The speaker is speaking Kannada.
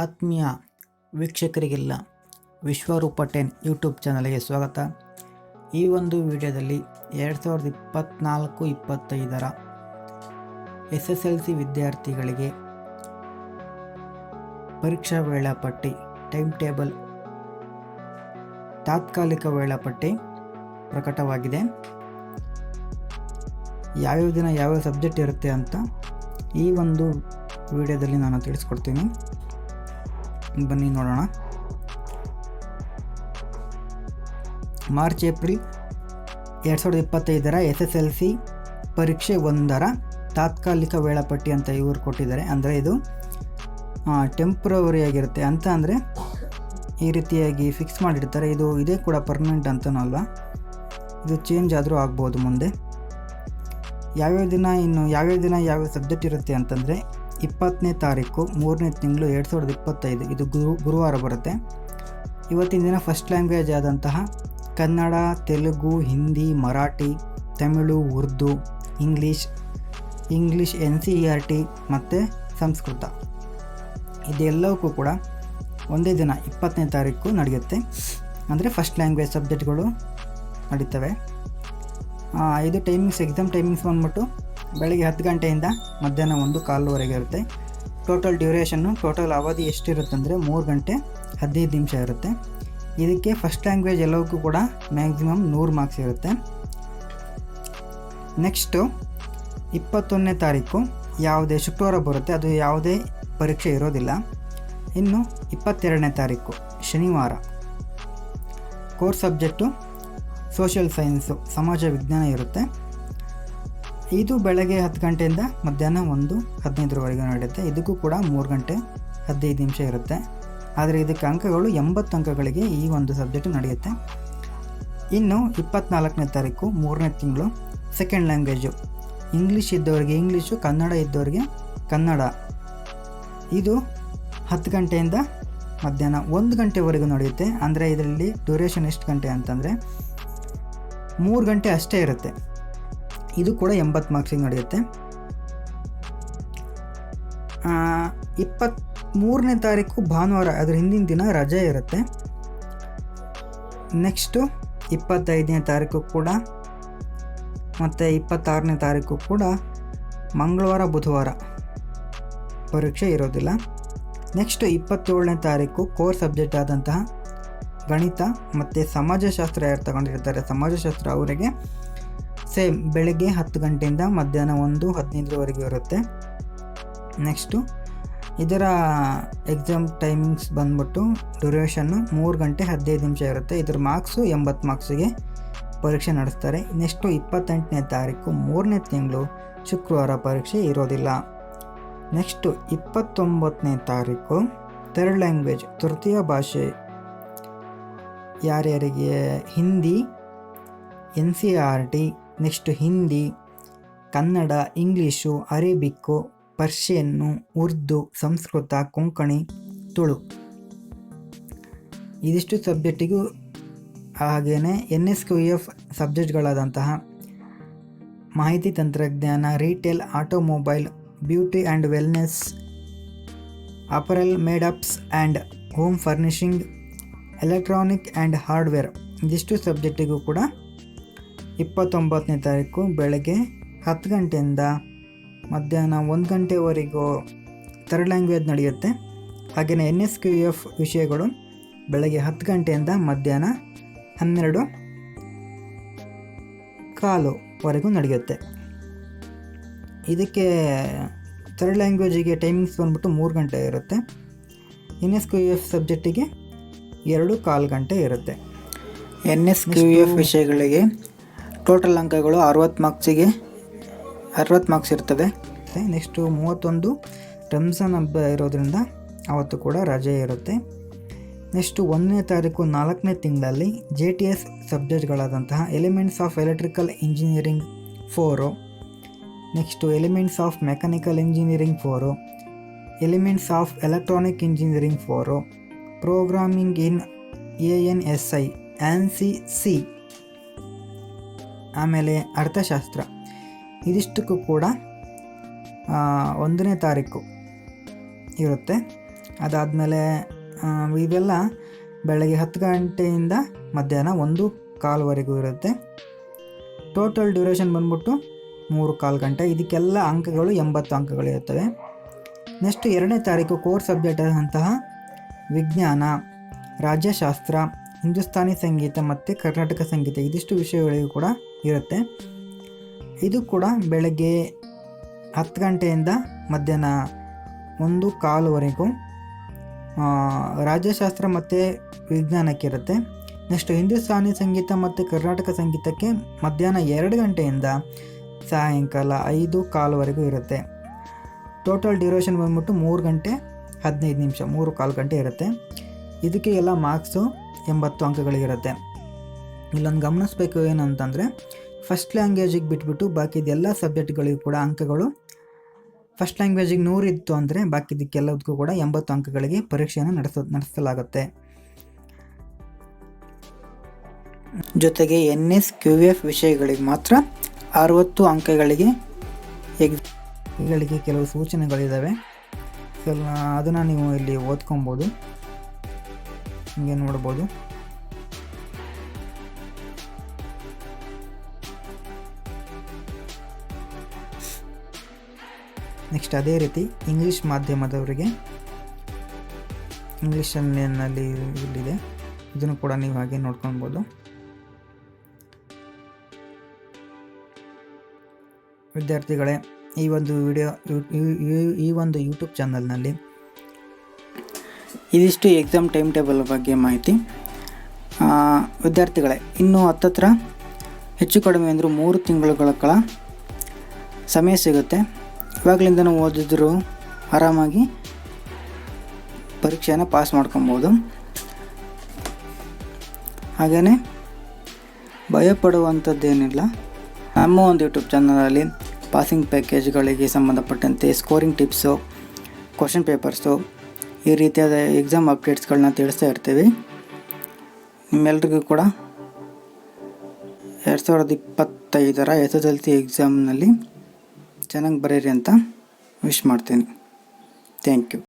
ಆತ್ಮೀಯ ವೀಕ್ಷಕರಿಗೆಲ್ಲ ವಿಶ್ವರೂಪ 10 ಯೂಟ್ಯೂಬ್ ಚಾನಲ್ಗೆ ಸ್ವಾಗತ. ಈ ಒಂದು ವಿಡಿಯೋದಲ್ಲಿ 2024-25ರ SSLC ವಿದ್ಯಾರ್ಥಿಗಳಿಗೆ ಪರೀಕ್ಷಾ ವೇಳಾಪಟ್ಟಿ ಟೈಮ್ ಟೇಬಲ್ ತಾತ್ಕಾಲಿಕ ವೇಳಾಪಟ್ಟಿ ಪ್ರಕಟವಾಗಿದೆ. ಯಾವ್ಯಾವ ದಿನ ಯಾವ್ಯಾವ ಸಬ್ಜೆಕ್ಟ್ ಇರುತ್ತೆ ಅಂತ ಈ ಒಂದು ವಿಡಿಯೋದಲ್ಲಿ ನಾನು ತಿಳಿಸ್ಕೊಡ್ತೀನಿ. ಬನ್ನಿ ನೋಡೋಣ. ಮಾರ್ಚ್ ಏಪ್ರಿಲ್ 2025ರ SSLC ಪರೀಕ್ಷೆ 1ರ ತಾತ್ಕಾಲಿಕ ವೇಳಾಪಟ್ಟಿ ಅಂತ ಇವರು ಕೊಟ್ಟಿದ್ದಾರೆ. ಅಂದರೆ ಇದು ಟೆಂಪ್ರವರಿ ಆಗಿರುತ್ತೆ ಅಂತ, ಅಂದರೆ ಈ ರೀತಿಯಾಗಿ ಫಿಕ್ಸ್ ಮಾಡಿರ್ತಾರೆ. ಇದೇ ಕೂಡ ಪರ್ಮನೆಂಟ್ ಅಂತನೂ ಅಲ್ಲ, ಇದು ಚೇಂಜ್ ಆದರೂ ಆಗ್ಬೋದು ಮುಂದೆ. ಯಾವ್ಯಾವ ದಿನ ಯಾವ್ಯಾವ ಸಬ್ಜೆಕ್ಟ್ ಇರುತ್ತೆ ಅಂತಂದರೆ 20ನೇ ತಾರೀಕು 3ನೇ ತಿಂಗಳು 2025, ಇದು ಗುರುವಾರ ಬರುತ್ತೆ. ಇವತ್ತಿನ ದಿನ ಫಸ್ಟ್ ಲ್ಯಾಂಗ್ವೇಜ್ ಆದಂತಹ ಕನ್ನಡ, ತೆಲುಗು, ಹಿಂದಿ, ಮರಾಠಿ, ತಮಿಳು, ಉರ್ದು, ಇಂಗ್ಲೀಷ್ NCERT ಮತ್ತು ಸಂಸ್ಕೃತ ಇದೆಲ್ಲವಕ್ಕೂ ಕೂಡ ಒಂದೇ ದಿನ 20ನೇ ತಾರೀಕು ನಡೆಯುತ್ತೆ. ಅಂದರೆ ಫಸ್ಟ್ ಲ್ಯಾಂಗ್ವೇಜ್ ಸಬ್ಜೆಕ್ಟ್ಗಳು ನಡೀತವೆ. ಇದು ಎಕ್ಸಾಮ್ ಟೈಮಿಂಗ್ಸ್ ಬಂದ್ಬಿಟ್ಟು ಬೆಳಗ್ಗೆ 10 ಗಂಟೆಯಿಂದ ಮಧ್ಯಾಹ್ನ 1:15ವರೆಗೆ ಇರುತ್ತೆ. ಟೋಟಲ್ ಅವಧಿ ಎಷ್ಟಿರುತ್ತೆ ಅಂದರೆ 3 ಗಂಟೆ 15 ನಿಮಿಷ ಇರುತ್ತೆ. ಇದಕ್ಕೆ ಫಸ್ಟ್ ಲ್ಯಾಂಗ್ವೇಜ್ ಎಲ್ಲವಕ್ಕೂ ಕೂಡ ಮ್ಯಾಕ್ಸಿಮಮ್ 100 ಮಾರ್ಕ್ಸ್ ಇರುತ್ತೆ. ನೆಕ್ಸ್ಟು 21ನೇ ತಾರೀಕು ಯಾವುದೇ ಶುಕ್ರವಾರ ಬರುತ್ತೆ, ಅದು ಯಾವುದೇ ಪರೀಕ್ಷೆ ಇರೋದಿಲ್ಲ. ಇನ್ನು 22ನೇ ತಾರೀಕು ಶನಿವಾರ ಕೋರ್ಸ್ ಸಬ್ಜೆಕ್ಟು ಸೋಷಿಯಲ್ ಸೈನ್ಸು, ಸಮಾಜ ವಿಜ್ಞಾನ ಇರುತ್ತೆ. ಇದು ಬೆಳಗ್ಗೆ 10 ಗಂಟೆಯಿಂದ ಮಧ್ಯಾಹ್ನ 1:15ವರೆಗೆ ನಡೆಯುತ್ತೆ. ಇದಕ್ಕೂ ಕೂಡ 3 ಗಂಟೆ 15 ನಿಮಿಷ ಇರುತ್ತೆ. ಆದರೆ ಇದಕ್ಕೆ ಅಂಕಗಳು 80 ಅಂಕಗಳಿಗೆ ಈ ಒಂದು ಸಬ್ಜೆಕ್ಟ್ ನಡೆಯುತ್ತೆ. ಇನ್ನು 24ನೇ ತಾರೀಕು 3ನೇ ತಿಂಗಳು ಸೆಕೆಂಡ್ ಲ್ಯಾಂಗ್ವೇಜು, ಇಂಗ್ಲೀಷ್ ಇದ್ದವರಿಗೆ ಇಂಗ್ಲೀಷು, ಕನ್ನಡ ಇದ್ದವರಿಗೆ ಕನ್ನಡ. ಇದು 10 ಗಂಟೆಯಿಂದ ಮಧ್ಯಾಹ್ನ 1 ಗಂಟೆವರೆಗೂ ನಡೆಯುತ್ತೆ. ಅಂದರೆ ಇದರಲ್ಲಿ ಡ್ಯೂರೇಷನ್ ಎಷ್ಟು ಗಂಟೆ ಅಂತಂದರೆ 3 ಗಂಟೆ ಅಷ್ಟೇ ಇರುತ್ತೆ. ಇದು ಕೂಡ 80 ಮಾರ್ಕ್ಸಿಗೆ ನಡೆಯುತ್ತೆ. 23ನೇ ತಾರೀಕು ಭಾನುವಾರ, ಅದರ ಹಿಂದಿನ ದಿನ ರಜೆ ಇರುತ್ತೆ. ನೆಕ್ಸ್ಟು 25ನೇ ತಾರೀಕು ಕೂಡ ಮತ್ತು 26ನೇ ತಾರೀಕು ಕೂಡ ಮಂಗಳವಾರ ಬುಧವಾರ ಪರೀಕ್ಷೆ ಇರೋದಿಲ್ಲ. ನೆಕ್ಸ್ಟು 27ನೇ ತಾರೀಕು ಕೋರ್ ಸಬ್ಜೆಕ್ಟ್ ಆದಂತಹ ಗಣಿತ ಮತ್ತು ಸಮಾಜಶಾಸ್ತ್ರ ಯಾರು ತಗೊಂಡಿರ್ತಾರೆ ಸಮಾಜಶಾಸ್ತ್ರ ಅವರಿಗೆ ಸೇಮ್ ಬೆಳಗ್ಗೆ 10 ಗಂಟೆಯಿಂದ ಮಧ್ಯಾಹ್ನ 1:15ವರೆಗೆ ಇರುತ್ತೆ. ನೆಕ್ಸ್ಟು ಇದರ ಎಕ್ಸಾಮ್ ಟೈಮಿಂಗ್ಸ್ ಬಂದ್ಬಿಟ್ಟು ಡ್ಯೂರೇಷನ್ನು 3 ಗಂಟೆ 15 ನಿಮಿಷ ಇರುತ್ತೆ. ಇದರ ಮಾರ್ಕ್ಸು 80 ಮಾರ್ಕ್ಸಿಗೆ ಪರೀಕ್ಷೆ ನಡೆಸ್ತಾರೆ. ನೆಕ್ಸ್ಟು 28ನೇ ತಾರೀಕು 3ನೇ ತಿಂಗಳು ಶುಕ್ರವಾರ ಪರೀಕ್ಷೆ ಇರೋದಿಲ್ಲ. ನೆಕ್ಸ್ಟು 29ನೇ ತಾರೀಕು ಥರ್ಡ್ ಲ್ಯಾಂಗ್ವೇಜ್, ತೃತೀಯ ಭಾಷೆ ಯಾರ್ಯಾರಿಗೆ Hindi NCERT, next Hindi, Kannada, English, Arabic, Persian, Urdu, Sanskrit, Konkani, Tulu ಇದಿಷ್ಟು ಸಬ್ಜೆಕ್ಟಿಗೂ ಹಾಗೆಯೇ NSQF ಸಬ್ಜೆಕ್ಟ್ಗಳಾದಂತಹ ಮಾಹಿತಿ ತಂತ್ರಜ್ಞಾನ, retail, automobile, beauty and wellness, apparel, made ups and home furnishing, electronic and hardware ಇದಿಷ್ಟು ಸಬ್ಜೆಕ್ಟಿಗೂ ಕೂಡ 29ನೇ ತಾರೀಕು ಬೆಳಗ್ಗೆ 10 ಗಂಟೆಯಿಂದ ಮಧ್ಯಾಹ್ನ 1 ಗಂಟೆವರೆಗೂ ಥರ್ಡ್ ಲ್ಯಾಂಗ್ವೇಜ್ ನಡೆಯುತ್ತೆ. ಹಾಗೆಯೇ NSQF ವಿಷಯಗಳು ಬೆಳಗ್ಗೆ 10 ಗಂಟೆಯಿಂದ ಮಧ್ಯಾಹ್ನ 12:15ವರೆಗೂ ನಡೆಯುತ್ತೆ. ಇದಕ್ಕೆ ಥರ್ಡ್ ಲ್ಯಾಂಗ್ವೇಜಿಗೆ ಟೈಮಿಂಗ್ಸ್ ಬಂದ್ಬಿಟ್ಟು 3 ಗಂಟೆ ಇರುತ್ತೆ. NSQF ಸಬ್ಜೆಕ್ಟಿಗೆ 2:15 ಗಂಟೆ ಇರುತ್ತೆ. NSQF ವಿಷಯಗಳಿಗೆ ಟೋಟಲ್ ಅಂಕಗಳು 60 ಮಾರ್ಕ್ಸ್ ಇರ್ತವೆ. ನೆಕ್ಸ್ಟು 31 ರಂಜಾನ್ ಹಬ್ಬ ಇರೋದ್ರಿಂದ ಅವತ್ತು ಕೂಡ ರಜೆ ಇರುತ್ತೆ. ನೆಕ್ಸ್ಟು 1ನೇ ತಾರೀಕು 4ನೇ ತಿಂಗಳಲ್ಲಿ JTS ಸಬ್ಜೆಕ್ಟ್ಗಳಾದಂತಹ elements of electrical engineering 4, next elements of mechanical engineering 4, elements of electronic engineering 4, programming in ANSI C, ಆಮೇಲೆ ಅರ್ಥಶಾಸ್ತ್ರ ಇದಿಷ್ಟಕ್ಕೂ ಕೂಡ 1ನೇ ತಾರೀಕು ಇರುತ್ತೆ. ಅದಾದಮೇಲೆ ಇವೆಲ್ಲ ಬೆಳಗ್ಗೆ 10 ಗಂಟೆಯಿಂದ ಮಧ್ಯಾಹ್ನ 1:15 ಇರುತ್ತೆ. ಟೋಟಲ್ ಡ್ಯೂರೇಷನ್ ಬಂದ್ಬಿಟ್ಟು 3:15 ಗಂಟೆ. ಇದಕ್ಕೆಲ್ಲ ಅಂಕಗಳು 80 ಅಂಕಗಳಿರುತ್ತವೆ. ನೆಕ್ಸ್ಟ್ 2ನೇ ತಾರೀಕು ಕೋರ್ ಸಬ್ಜೆಕ್ಟ್ ಆದಂತಹ ವಿಜ್ಞಾನ, ರಾಜ್ಯಶಾಸ್ತ್ರ, ಹಿಂದೂಸ್ತಾನಿ ಸಂಗೀತ ಮತ್ತು ಕರ್ನಾಟಕ ಸಂಗೀತ, ಇದಿಷ್ಟು ವಿಷಯಗಳಿಗೂ ಕೂಡ ಇರುತ್ತೆ. ಇದು ಕೂಡ ಬೆಳಗ್ಗೆ 10 ಗಂಟೆಯಿಂದ ಮಧ್ಯಾಹ್ನ 1:15 ರಾಜ್ಯಶಾಸ್ತ್ರ ಮತ್ತು ವಿಜ್ಞಾನಕ್ಕೆ ಇರುತ್ತೆ. ನೆಕ್ಸ್ಟ್ ಹಿಂದೂಸ್ತಾನಿ ಸಂಗೀತ ಮತ್ತು ಕರ್ನಾಟಕ ಸಂಗೀತಕ್ಕೆ ಮಧ್ಯಾಹ್ನ 2 ಗಂಟೆಯಿಂದ ಸಾಯಂಕಾಲ 5:15 ಇರುತ್ತೆ. ಟೋಟಲ್ ಡ್ಯೂರೇಷನ್ ಬಂದ್ಬಿಟ್ಟು 3 ಗಂಟೆ 15 ನಿಮಿಷ, 3:15 ಗಂಟೆ ಇರುತ್ತೆ. ಇದಕ್ಕೆ ಎಲ್ಲ ಮಾರ್ಕ್ಸು 80 ಅಂಕಗಳಿರುತ್ತೆ. ಇಲ್ಲೊಂದು ಗಮನಿಸಬೇಕು ಏನಂತಂದರೆ, ಫಸ್ಟ್ ಲ್ಯಾಂಗ್ವೇಜಿಗೆ ಬಿಟ್ಬಿಟ್ಟು ಬಾಕಿದೆಲ್ಲ ಸಬ್ಜೆಕ್ಟ್ಗಳಿಗೂ ಕೂಡ ಅಂಕಗಳು ಫಸ್ಟ್ ಲ್ಯಾಂಗ್ವೇಜಿಗೆ 100 ಇತ್ತು ಅಂದರೆ ಬಾಕಿದಕ್ಕೆಲ್ಲದಕ್ಕೂ ಕೂಡ 80 ಅಂಕಗಳಿಗೆ ಪರೀಕ್ಷೆಯನ್ನು ನಡೆಸಲಾಗುತ್ತೆ. ಜೊತೆಗೆ NS QF ವಿಷಯಗಳಿಗೆ ಮಾತ್ರ 60 ಅಂಕಗಳಿಗೆ ಎಕ್ಸಾಮ್ಗಳಿಗೆ ಕೆಲವು ಸೂಚನೆಗಳಿದ್ದಾವೆ. ಅದನ್ನು ನೀವು ಇಲ್ಲಿ ಓದ್ಕೊಬೋದು, ಹಿಂಗೆ ನೋಡ್ಬೋದು. ನೆಕ್ಸ್ಟ್ ಅದೇ ರೀತಿ ಇಂಗ್ಲೀಷ್ ಮಾಧ್ಯಮದವರಿಗೆ ಇಂಗ್ಲೀಷಲ್ಲಿ ಇಲ್ಲಿದೆ, ಇದನ್ನು ಕೂಡ ನೀವು ಹಾಗೆ ನೋಡ್ಕೊಳ್ಬೋದು. ವಿದ್ಯಾರ್ಥಿಗಳೇ, ಈ ಒಂದು ಯೂಟ್ಯೂಬ್ ಚಾನಲ್ನಲ್ಲಿ ಇದಿಷ್ಟು ಎಕ್ಸಾಮ್ ಟೈಮ್ ಟೇಬಲ್ ಬಗ್ಗೆ ಮಾಹಿತಿ. ವಿದ್ಯಾರ್ಥಿಗಳೇ, ಇನ್ನೂ ಹತ್ತತ್ರ ಹೆಚ್ಚು ಕಡಿಮೆ ಅಂದರೂ 3 ತಿಂಗಳುಗಳ ಕಾಲ ಸಮಯ ಸಿಗುತ್ತೆ. ಇವಾಗಲಿಂದನೂ ಓದಿದ್ರು ಆರಾಮಾಗಿ ಪರೀಕ್ಷೆಯನ್ನು ಪಾಸ್ ಮಾಡ್ಕೊಬೋದು. ಹಾಗೆಯೇ ಭಯಪಡುವಂಥದ್ದೇನಿಲ್ಲ. ನಮ್ಮ ಒಂದು ಯೂಟ್ಯೂಬ್ ಚಾನಲಲ್ಲಿ ಪಾಸಿಂಗ್ ಪ್ಯಾಕೇಜ್ಗಳಿಗೆ ಸಂಬಂಧಪಟ್ಟಂತೆ ಸ್ಕೋರಿಂಗ್ ಟಿಪ್ಸು, ಕ್ವಶನ್ ಪೇಪರ್ಸು, ಈ ರೀತಿಯಾದ ಎಕ್ಸಾಮ್ ಅಪ್ಡೇಟ್ಸ್ಗಳನ್ನ ತಿಳಿಸ್ತಾ ಇರ್ತೀವಿ. ನಿಮ್ಮೆಲ್ರಿಗೂ ಕೂಡ 2025 SSLC ಎಕ್ಸಾಮ್ನಲ್ಲಿ ಚೆನ್ನಾಗಿ ಬರೀರಿ ಅಂತ ವಿಶ್ ಮಾಡ್ತೀನಿ. Thank you.